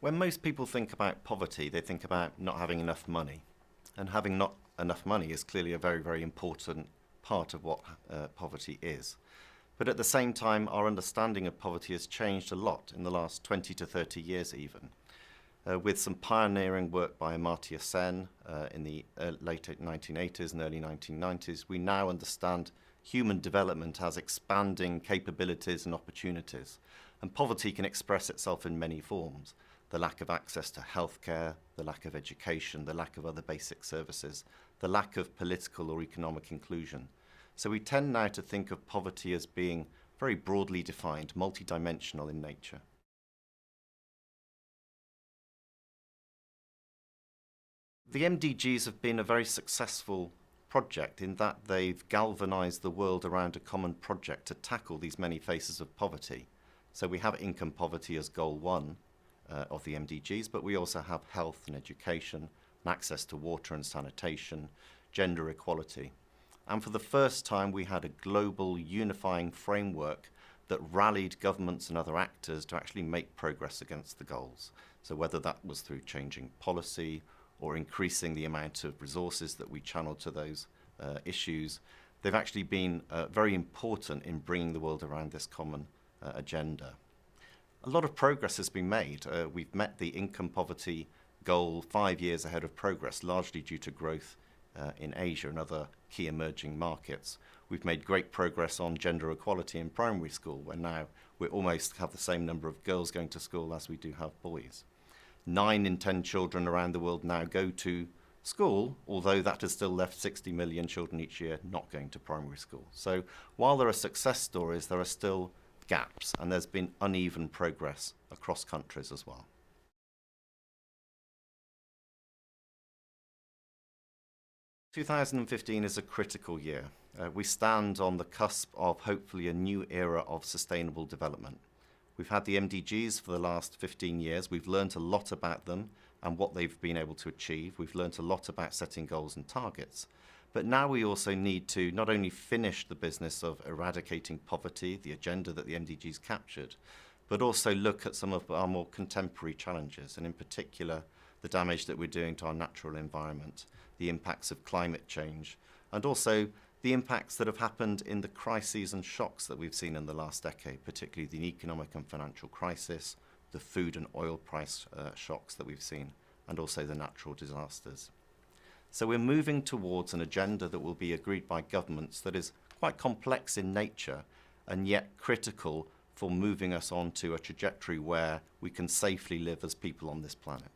When most people think about poverty, they think about not having enough money. And having not enough money is clearly a very, very important part of what poverty is. But at the same time, our understanding of poverty has changed a lot in the last 20 to 30 years even. With some pioneering work by Amartya Sen in the late 1980s and early 1990s, we now understand human development has expanding capabilities and opportunities. And poverty can express itself in many forms. The lack of access to healthcare, the lack of education, the lack of other basic services, the lack of political or economic inclusion. So we tend now to think of poverty as being very broadly defined, multidimensional in nature. The MDGs have been a very successful project in that they've galvanized the world around a common project to tackle these many faces of poverty. So we have income poverty as goal one of the MDGs, but we also have health and education, and access to water and sanitation, gender equality. And for the first time, we had a global unifying framework that rallied governments and other actors to actually make progress against the goals. So whether that was through changing policy or increasing the amount of resources that we channel to those issues, they've actually been very important in bringing the world around this common agenda. A lot of progress has been made. We've met the income poverty goal 5 years ahead of progress, largely due to growth in Asia and other key emerging markets. We've made great progress on gender equality in primary school, where now we almost have the same number of girls going to school as we do have boys. 9 in 10 children around the world now go to school, although that has still left 60 million children each year not going to primary school. So while there are success stories, there are still gaps, and there's been uneven progress across countries as well. (2015) is a critical year. We stand on the cusp of hopefully a new era of sustainable development. We've had the MDGs for the last 15 years. We've learned a lot about them and what they've been able to achieve. We've learned a lot about setting goals and targets. But now we also need to not only finish the business of eradicating poverty, the agenda that the MDGs captured, but also look at some of our more contemporary challenges, and in particular, the damage that we're doing to our natural environment, the impacts of climate change, and also the impacts that have happened in the crises and shocks that we've seen in the last decade, particularly the economic and financial crisis, the food and oil price shocks that we've seen, and also the natural disasters. So we're moving towards an agenda that will be agreed by governments that is quite complex in nature and yet critical for moving us onto a trajectory where we can safely live as people on this planet.